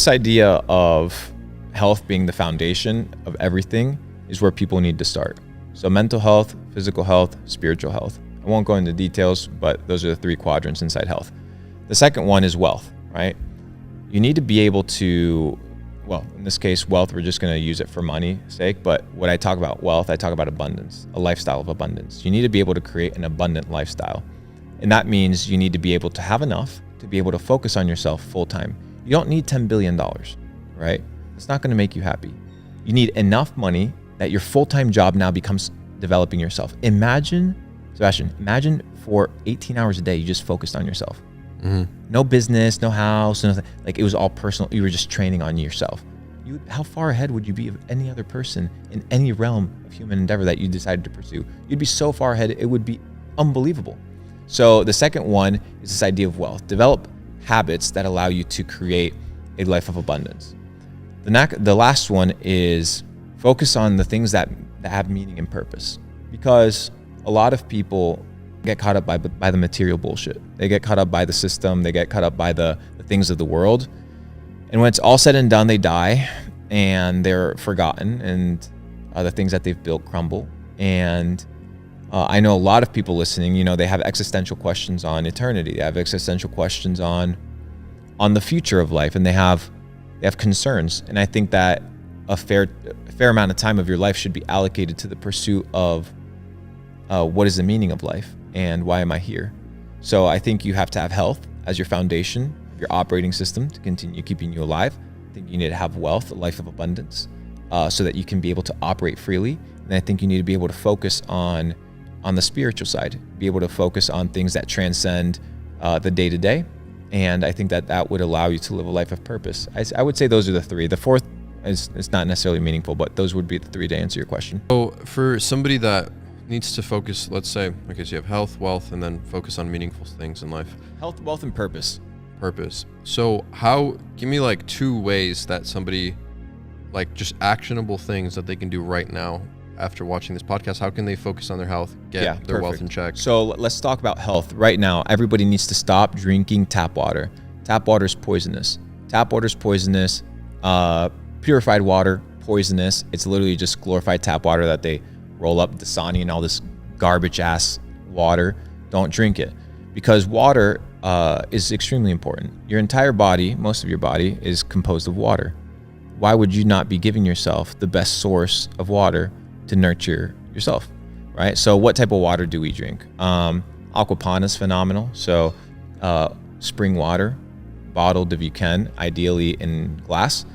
this idea of health being the foundation of everything is where people need to start. So mental health, physical health, spiritual health. I won't go into details, but those are the 3 quadrants inside health. The second one is wealth, right? You need to be able to, well, in this case, wealth, we're just going to use it for money's sake. But when I talk about wealth, I talk about abundance, a lifestyle of abundance. You need to be able to create an abundant lifestyle. And that means you need to be able to have enough to be able to focus on yourself full time. You don't need $10 billion, right? It's not going to make you happy. You need enough money that your full-time job now becomes developing yourself. Imagine, Sebastian, imagine for 18 hours a day, you just focused on yourself. Mm-hmm. No business, no house, nothing. Like it was all personal. You were just training on yourself. How far ahead would you be of any other person in any realm of human endeavor that you decided to pursue? You'd be so far ahead, it would be unbelievable. So the second one is this idea of wealth. Develop habits that allow you to create a life of abundance. The last one is focus on the things that have meaning and purpose, because a lot of people get caught up by the material bullshit. They get caught up by the system. They get caught up by the things of the world. And when it's all said and done, they die and they're forgotten, and the things that they've built crumble. And I know a lot of people listening, they have existential questions on eternity. They have existential questions on the future of life, and they have concerns. And I think that a fair amount of time of your life should be allocated to the pursuit of what is the meaning of life and why am I here? So I think you have to have health as your foundation, your operating system to continue keeping you alive. I think you need to have wealth, a life of abundance, so that you can be able to operate freely. And I think you need to be able to focus on the spiritual side, be able to focus on things that transcend the day-to-day. And I think that would allow you to live a life of purpose. I would say those are the 3. The fourth is not necessarily meaningful, but those would be the 3 to answer your question. So for somebody that needs to focus, let's say, okay, so you have health, wealth, and then focus on meaningful things in life. Health, wealth, and purpose. So give me like 2 ways that somebody, like just actionable things that they can do right now after watching this podcast. How can they focus on their health, get their wealth in check? So let's talk about health. Right now, everybody needs to stop drinking tap water. Tap water is poisonous. Purified water, poisonous. It's literally just glorified tap water that they roll up Dasani and all this garbage ass water. Don't drink it, because water is extremely important. Your entire body, most of your body, is composed of water. Why would you not be giving yourself the best source of water to nurture yourself, right? So what type of water do we drink? Aquapana is phenomenal. So spring water, bottled if you can, ideally in glass.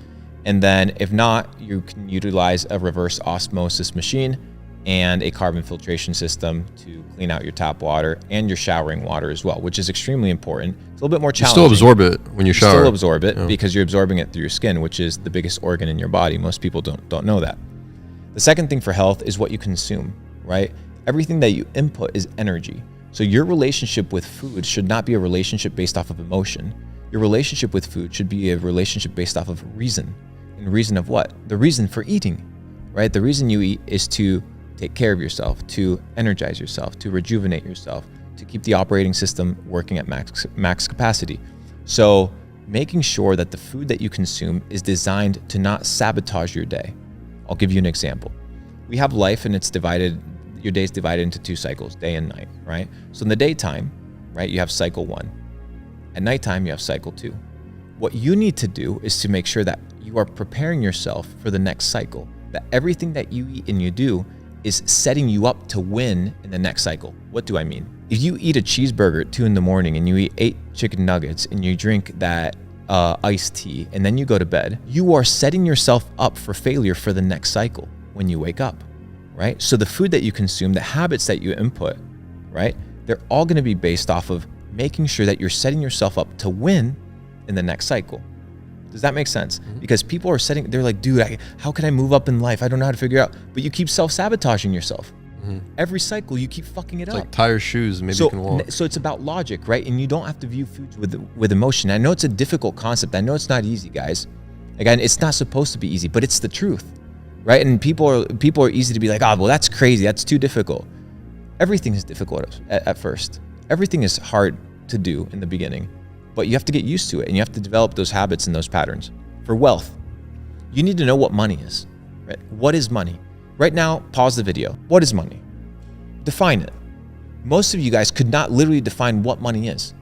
And then if not, you can utilize a reverse osmosis machine and a carbon filtration system to clean out your tap water and your showering water as well, which is extremely important. It's a little bit more challenging. You still absorb it when you shower. You still absorb it because you're absorbing it through your skin, which is the biggest organ in your body. Most people don't know that. The second thing for health is what you consume, right? Everything that you input is energy. So your relationship with food should not be a relationship based off of emotion. Your relationship with food should be a relationship based off of reason. And reason of what? The reason for eating, right? The reason you eat is to take care of yourself, to energize yourself, to rejuvenate yourself, to keep the operating system working at max capacity. So making sure that the food that you consume is designed to not sabotage your day. I'll give you an example. We have life and your day's divided into 2 cycles, day and night, right? So in the daytime, right, you have cycle 1. At nighttime, you have cycle 2. What you need to do is to make sure that you are preparing yourself for the next cycle, that everything that you eat and you do is setting you up to win in the next cycle. What do I mean? If you eat a cheeseburger at 2 a.m. and you eat 8 chicken nuggets and you drink that iced tea and then you go to bed, you are setting yourself up for failure for the next cycle when you wake up, right? So the food that you consume, the habits that you input, right? They're all going to be based off of making sure that you're setting yourself up to win in the next cycle. Does that make sense? Mm-hmm. Because people are they're like, dude, how can I move up in life? I don't know how to figure it out. But you keep self-sabotaging yourself. Mm-hmm. Every cycle, you keep fucking it up. Like tire shoes, maybe you can walk. So it's about logic, right? And you don't have to view foods with emotion. I know it's a difficult concept. I know it's not easy, guys. Again, it's not supposed to be easy, but it's the truth, right? And people are easy to be like, oh, well, that's crazy. That's too difficult. Everything is difficult at first. Everything is hard to do in the beginning. But you have to get used to it, and you have to develop those habits and those patterns. for wealth, you need to know what money is, right? What is money? Right now, pause the video. What is money? Define it. Most of you guys could not literally define what money is.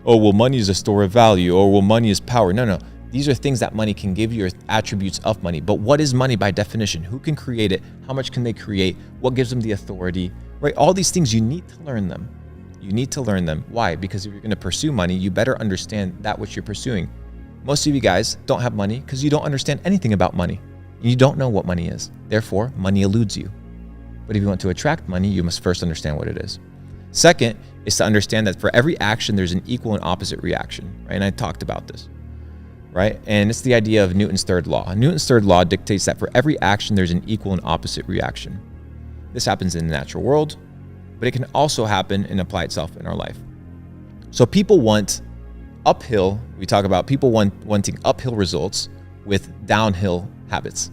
Oh, well, money is a store of value. Oh, well, money is power. No. These are things that money can give you, or attributes of money. But what is money by definition? Who can create it? How much can they create? What gives them the authority, right? All these things, you need to learn them. You need to learn them. Why? Because if you're going to pursue money, you better understand that which you're pursuing. Most of you guys don't have money because you don't understand anything about money. You don't know what money is. Therefore, money eludes you. But if you want to attract money, you must first understand what it is. Second is to understand that for every action, there's an equal and opposite reaction, right? And I talked about this, right? And it's the idea of Newton's third law. Newton's third law dictates that for every action, there's an equal and opposite reaction. This happens in the natural world, but it can also happen and apply itself in our life. So people want uphill, we talk about people wanting uphill results with downhill habits.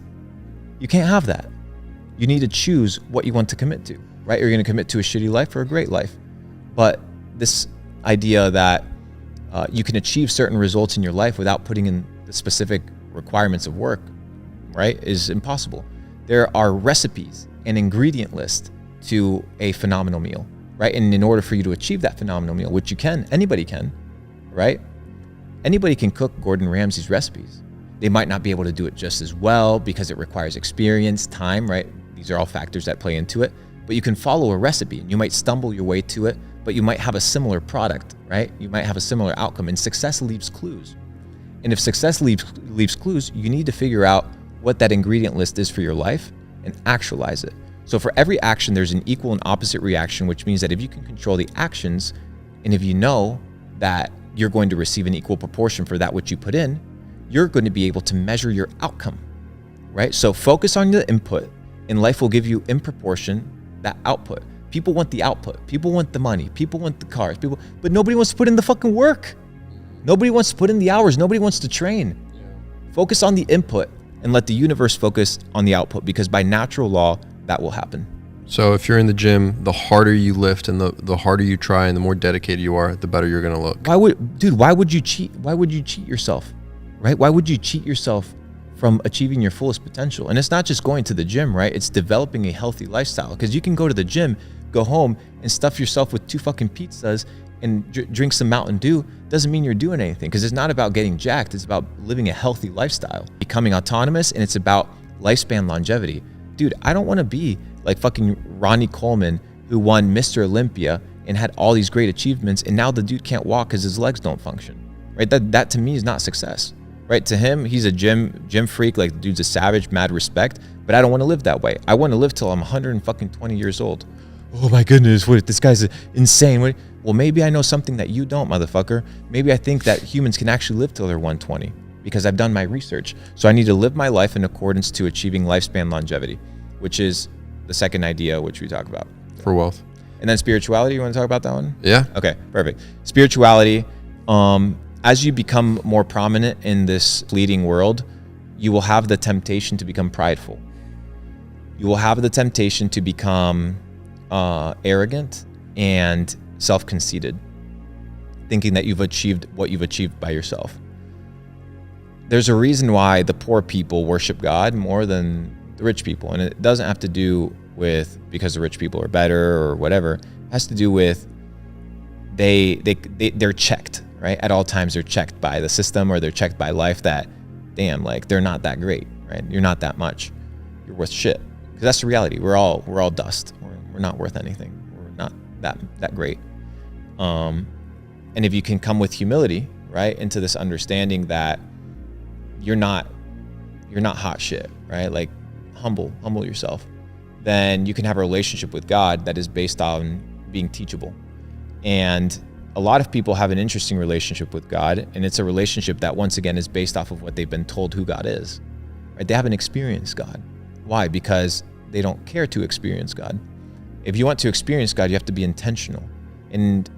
You can't have that. You need to choose what you want to commit to, right? You're going to commit to a shitty life or a great life. But this idea that you can achieve certain results in your life without putting in the specific requirements of work, right, is impossible. There are recipes and ingredient lists to a phenomenal meal, right? And in order for you to achieve that phenomenal meal, which you can, anybody can, right? Anybody can cook Gordon Ramsay's recipes. They might not be able to do it just as well because it requires experience, time, right? These are all factors that play into it. But you can follow a recipe and you might stumble your way to it, but you might have a similar product, right? You might have a similar outcome, and success leaves clues. And if success leaves clues, you need to figure out what that ingredient list is for your life and actualize it. So for every action, there's an equal and opposite reaction, which means that if you can control the actions, and if you know that you're going to receive an equal proportion for that which you put in, you're going to be able to measure your outcome, right? So focus on the input, and life will give you in proportion that output. People want the output. People want the money. People want the cars. But nobody wants to put in the fucking work. Nobody wants to put in the hours. Nobody wants to train. Yeah. Focus on the input and let the universe focus on the output, because by natural law, that will happen. So if you're in the gym, the harder you lift and the harder you try and the more dedicated you are, the better you're going to look. Why would you cheat? Why would you cheat yourself? Right? Why would you cheat yourself from achieving your fullest potential? And it's not just going to the gym, right? It's developing a healthy lifestyle, because you can go to the gym, go home and stuff yourself with 2 fucking pizzas and drink some Mountain Dew. Doesn't mean you're doing anything, because it's not about getting jacked. It's about living a healthy lifestyle, becoming autonomous, and it's about lifespan longevity. Dude, I don't want to be like fucking Ronnie Coleman, who won Mr. Olympia and had all these great achievements, and now the dude can't walk because his legs don't function, right? That to me is not success, right? To him, he's a gym freak, like the dude's a savage, mad respect, but I don't want to live that way. I want to live till I'm 120 years old. Oh my goodness, what, this guy's insane. Well, maybe I know something that you don't, motherfucker. Maybe I think that humans can actually live till they're 120 because I've done my research. So I need to live my life in accordance to achieving lifespan longevity, which is the second idea which we talk about. For wealth. And then spirituality, you want to talk about that one? Yeah. Okay, perfect. Spirituality, as you become more prominent in this fleeting world, you will have the temptation to become prideful. You will have the temptation to become arrogant and self-conceited, thinking that you've achieved what you've achieved by yourself. There's a reason why the poor people worship God more than the rich people, and it doesn't have to do with because the rich people are better or whatever. It has to do with they're checked, right? At all times they're checked by the system, or they're checked by life that, damn, like they're not that great, right? You're not that much. You're worth shit. Because that's the reality. We're all dust. We're not worth anything. We're not that great. And if you can come with humility, right, into this understanding that you're not hot shit, right? Like humble yourself. Then you can have a relationship with God that is based on being teachable. And a lot of people have an interesting relationship with God, and it's a relationship that once again is based off of what they've been told who God is, right? They haven't experienced God. Why? Because they don't care to experience God. If you want to experience God, you have to be intentional. And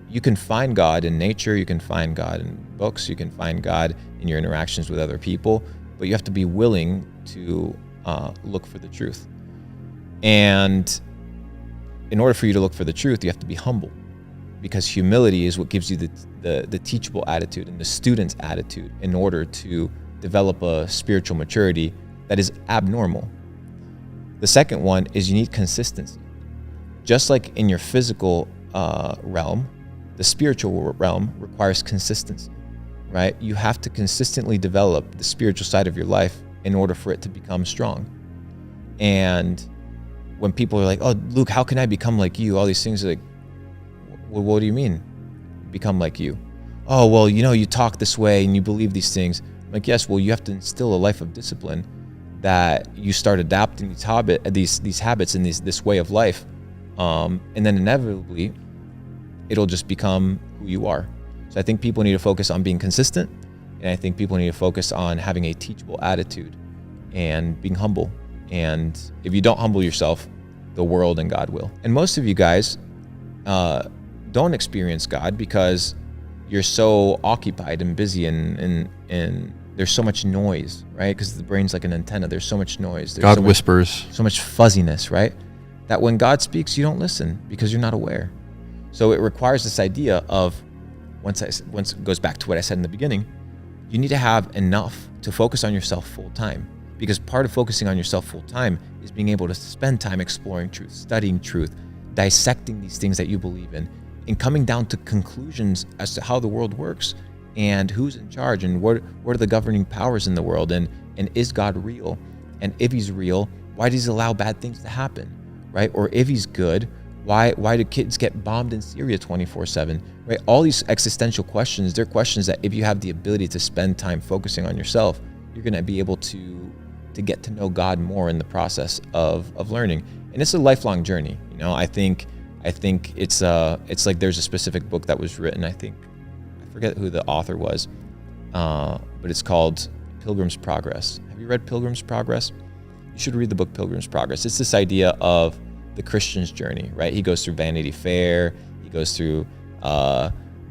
you can find God in nature, you can find God in books, you can find God in your interactions with other people, but you have to be willing to look for the truth. And in order for you to look for the truth, you have to be humble, because humility is what gives you the teachable attitude and the student's attitude in order to develop a spiritual maturity that is abnormal. The second one is you need consistency. Just like in your physical realm, the spiritual realm requires consistency, right? You have to consistently develop the spiritual side of your life in order for it to become strong. And when people are like, oh, Luke, how can I become like you? All these things are like, well, what do you mean become like you? Oh, well, you talk this way and you believe these things. I'm like, yes, well, you have to instill a life of discipline that you start adapting these habits and this way of life. And then inevitably, it'll just become who you are. So I think people need to focus on being consistent. And I think people need to focus on having a teachable attitude and being humble. And if you don't humble yourself, the world and God will. And most of you guys don't experience God because you're so occupied and busy and there's so much noise, right? Because the brain's like an antenna. There's so much noise. There's God whispers. So much fuzziness, right? That when God speaks, you don't listen because you're not aware. So it requires this idea of, once it goes back to what I said in the beginning, you need to have enough to focus on yourself full time. Because part of focusing on yourself full time is being able to spend time exploring truth, studying truth, dissecting these things that you believe in, and coming down to conclusions as to how the world works and who's in charge and what are the governing powers in the world, and is God real? And if he's real, why does he allow bad things to happen, right? Or if he's good, why do kids get bombed in Syria 24/7, right? All these existential questions, they're questions that if you have the ability to spend time focusing on yourself, you're going to be able to get to know God more in the process of learning. And it's a lifelong journey. I think it's like there's a specific book that was written, I forget who the author was, but it's called Pilgrim's Progress. Have you read Pilgrim's Progress? You should read the book Pilgrim's Progress. It's this idea of the Christian's journey, right? He goes through Vanity Fair, he goes through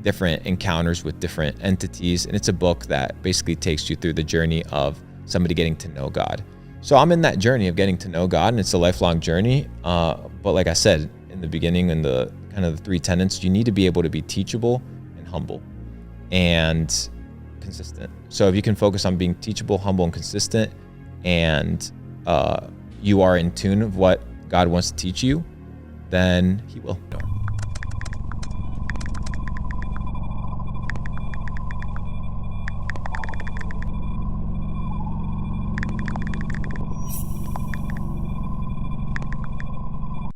different encounters with different entities, and it's a book that basically takes you through the journey of somebody getting to know God. So I'm in that journey of getting to know God, and it's a lifelong journey. But like I said in the beginning, in the kind of the three tenets, you need to be able to be teachable and humble and consistent. So if you can focus on being teachable, humble, and consistent, and you are in tune of what God wants to teach you, then he will.